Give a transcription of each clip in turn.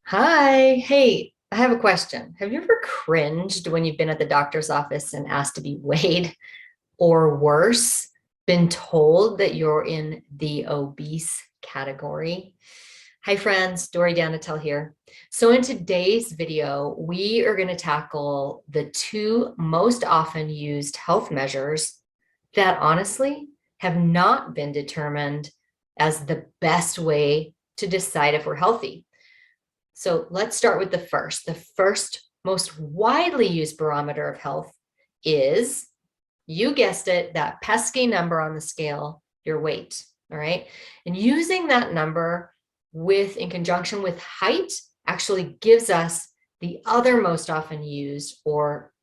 Hi. Hey, I have a question. Have you ever cringed when you've been at the doctor's office and asked to be weighed, or worse, been told that you're in the obese category? Hi, friends. Dory Danitel here. So, in today's video, we are going to tackle the two most often used health measures that honestly have not been determined as the best way to decide if we're healthy. So let's start with the first. The first most widely used barometer of health is, you guessed it, that pesky number on the scale, your weight. All right. And using that number in conjunction with height actually gives us the other most often used or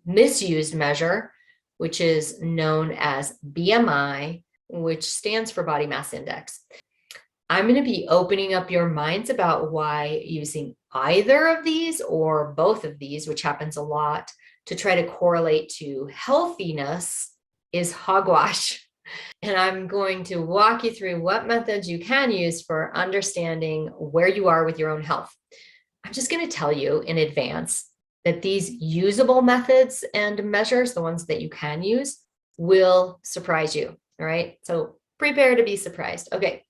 misused measure, which is known as BMI, which stands for body mass index. I'm going to be opening up your minds about why using either of these or both of these, which happens a lot, to try to correlate to healthiness is hogwash. And I'm going to walk you through what methods you can use for understanding where you are with your own health. I'm just going to tell you in advance that these usable methods and measures, the ones that you can use, will surprise you. All right. So prepare to be surprised. Okay.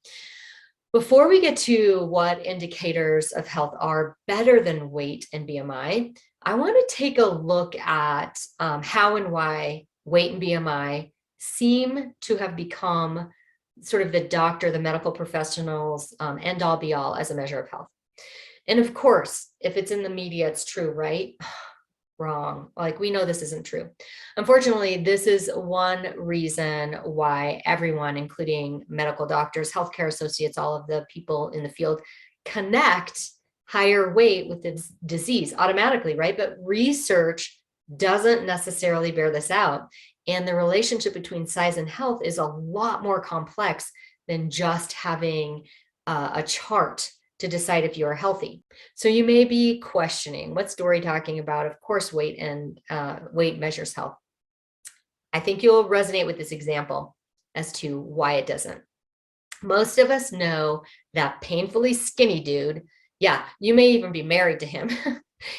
Before we get to what indicators of health are better than weight and BMI, I want to take a look at how and why weight and BMI seem to have become sort of the medical professionals' end all be all as a measure of health. And of course, if it's in the media, it's true, right? Wrong. Like, we know this isn't true. Unfortunately, this is one reason why everyone, including medical doctors, healthcare associates, all of the people in the field, connect higher weight with the disease automatically, right? But research doesn't necessarily bear this out. And the relationship between size and health is a lot more complex than just having a chart to decide if you are healthy. So you may be questioning, what's Dory talking about? Of course, weight and weight measures health. I think you'll resonate with this example as to why it doesn't. Most of us know that painfully skinny dude. Yeah, you may even be married to him.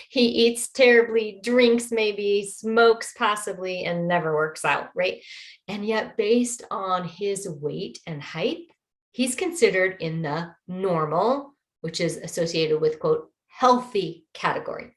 He eats terribly, drinks maybe, smokes possibly, and never works out, right? And yet, based on his weight and height, he's considered in the normal, which is associated with, quote, healthy category.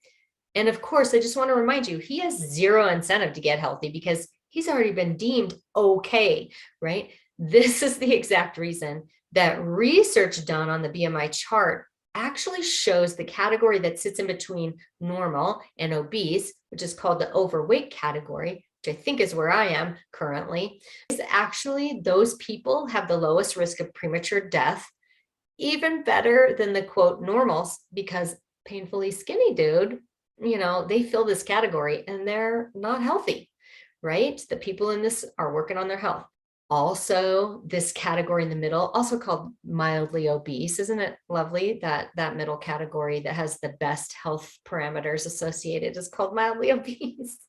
And of course, I just want to remind you, he has zero incentive to get healthy because he's already been deemed okay, right? This is the exact reason that research done on the BMI chart actually shows the category that sits in between normal and obese, which is called the overweight category, which I think is where I am currently, is actually those people have the lowest risk of premature death, even better than the, quote, normals, because painfully skinny dude, they fill this category and they're not healthy, right? The people in this are working on their health. Also, this category in the middle, also called mildly obese, isn't it lovely that that middle category that has the best health parameters associated is called mildly obese?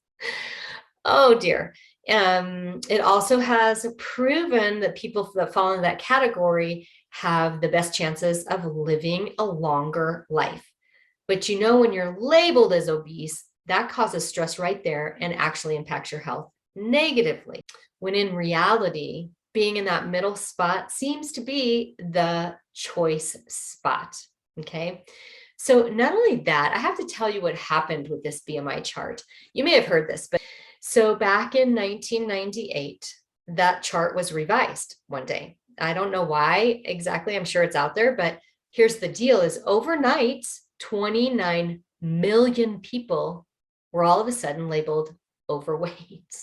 Oh dear. It also has proven that people that fall in that category have the best chances of living a longer life. But when you're labeled as obese, that causes stress right there and actually impacts your health negatively. When in reality, being in that middle spot seems to be the choice spot. Okay. So not only that, I have to tell you what happened with this BMI chart. You may have heard this, but so back in 1998, that chart was revised one day. I don't know why exactly. I'm sure it's out there, but here's the deal is overnight, 29 million people were all of a sudden labeled overweight.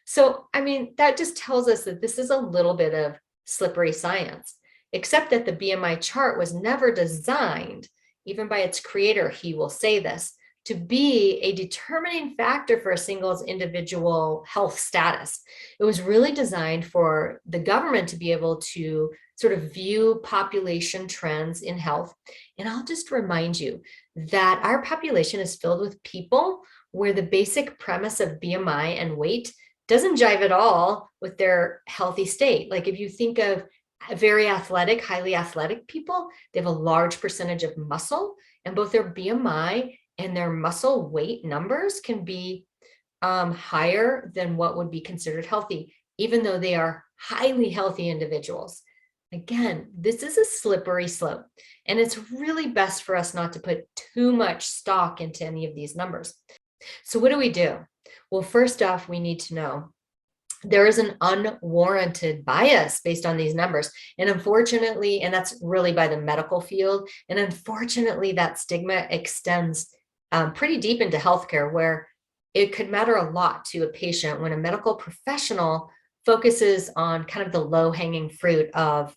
So, that just tells us that this is a little bit of slippery science, except that the BMI chart was never designed, even by its creator, he will say this, to be a determining factor for a single's individual health status. It was really designed for the government to be able to sort of view population trends in health. And I'll just remind you that our population is filled with people where the basic premise of BMI and weight doesn't jive at all with their healthy state. Like if you think of very athletic, highly athletic people, they have a large percentage of muscle, and both their BMI and their muscle weight numbers can be higher than what would be considered healthy, even though they are highly healthy individuals. Again, this is a slippery slope, and it's really best for us not to put too much stock into any of these numbers. So what do we do? Well, first off, we need to know there is an unwarranted bias based on these numbers. And unfortunately, and that's really by the medical field, and unfortunately, that stigma extends pretty deep into healthcare, where it could matter a lot to a patient when a medical professional focuses on kind of the low-hanging fruit of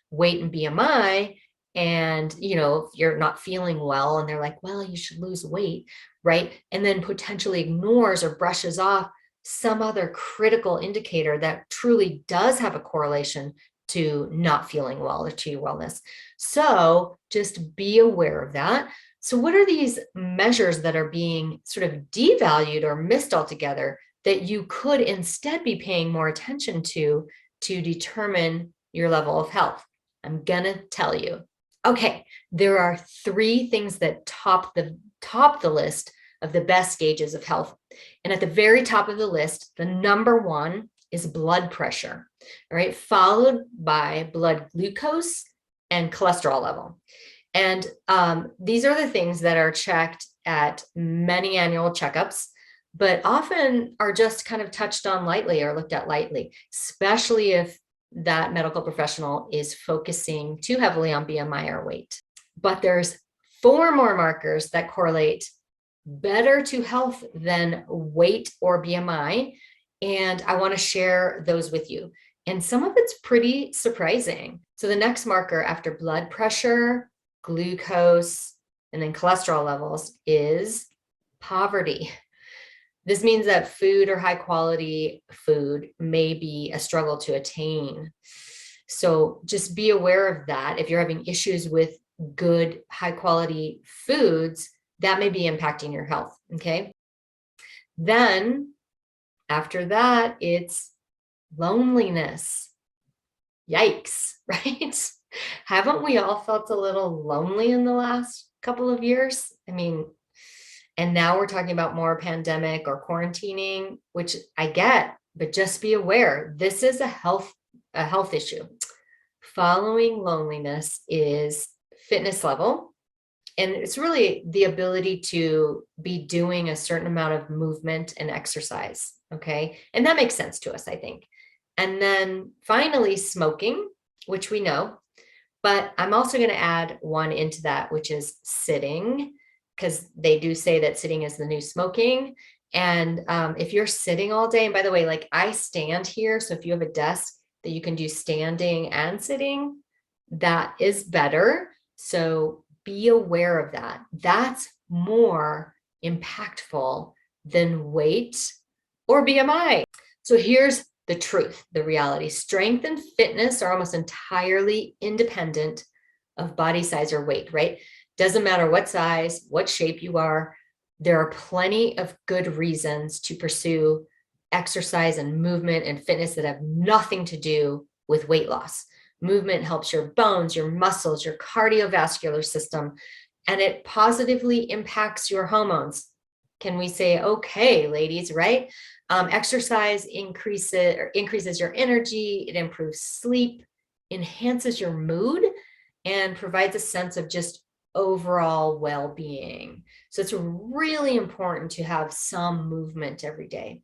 weight and BMI. And, if you're not feeling well and they're like, well, you should lose weight, right? And then potentially ignores or brushes off some other critical indicator that truly does have a correlation to not feeling well or to your wellness. So just be aware of that. So what are these measures that are being sort of devalued or missed altogether that you could instead be paying more attention to determine your level of health? I'm gonna tell you. Okay, there are 3 things that top the list of the best gauges of health. And at the very top of the list, the number 1 is blood pressure, all right, followed by blood glucose and cholesterol level. And these are the things that are checked at many annual checkups, but often are just kind of touched on lightly or looked at lightly, especially if that medical professional is focusing too heavily on BMI or weight. But there's 4 more markers that correlate better to health than weight or BMI. And I want to share those with you. And some of it's pretty surprising. So the next marker after blood pressure, glucose, and then cholesterol levels is poverty. This means that food or high quality food may be a struggle to attain. So just be aware of that. If you're having issues with good, high quality foods, that may be impacting your health, okay? Then after that, it's loneliness. Yikes, right? Haven't we all felt a little lonely in the last couple of years? I mean, and now we're talking about more pandemic or quarantining, which I get, but just be aware, this is a health issue. Following loneliness is fitness level. And it's really the ability to be doing a certain amount of movement and exercise, okay? And that makes sense to us, I think. And then finally, smoking, which we know, but I'm also going to add one into that, which is sitting, because they do say that sitting is the new smoking. And if you're sitting all day, and by the way, like I stand here, so if you have a desk that you can do standing and sitting, that is better. So be aware of that. That's more impactful than weight or BMI. So here's the truth, the reality. Strength and fitness are almost entirely independent of body size or weight, right? Doesn't matter what size, what shape you are. There are plenty of good reasons to pursue exercise and movement and fitness that have nothing to do with weight loss. Movement helps your bones, your muscles, your cardiovascular system, and it positively impacts your hormones. Can we say, okay, ladies, right? Exercise increases your energy, it improves sleep, enhances your mood, and provides a sense of just overall well-being. So it's really important to have some movement every day.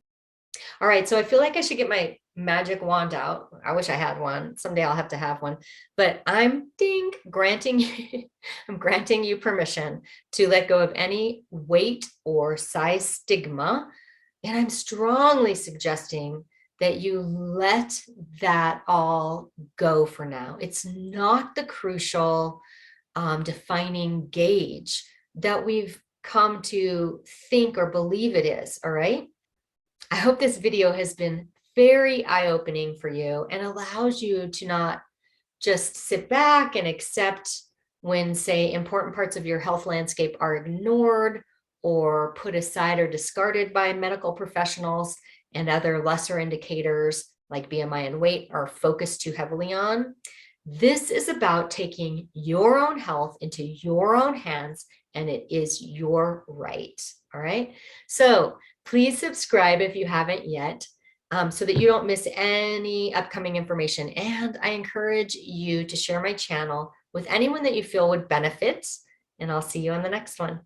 All right, so I feel like I should get my magic wand out. I wish I had one. Someday I'll have to have one. But I'm granting you permission to let go of any weight or size stigma. And I'm strongly suggesting that you let that all go for now. It's not the crucial defining gauge that we've come to think or believe it is, all right? I hope this video has been very eye-opening for you and allows you to not just sit back and accept when, say, important parts of your health landscape are ignored or put aside or discarded by medical professionals and other lesser indicators like BMI and weight are focused too heavily on. This is about taking your own health into your own hands, and it is your right. All right. So please subscribe if you haven't yet, so that you don't miss any upcoming information. And I encourage you to share my channel with anyone that you feel would benefit. And I'll see you on the next one.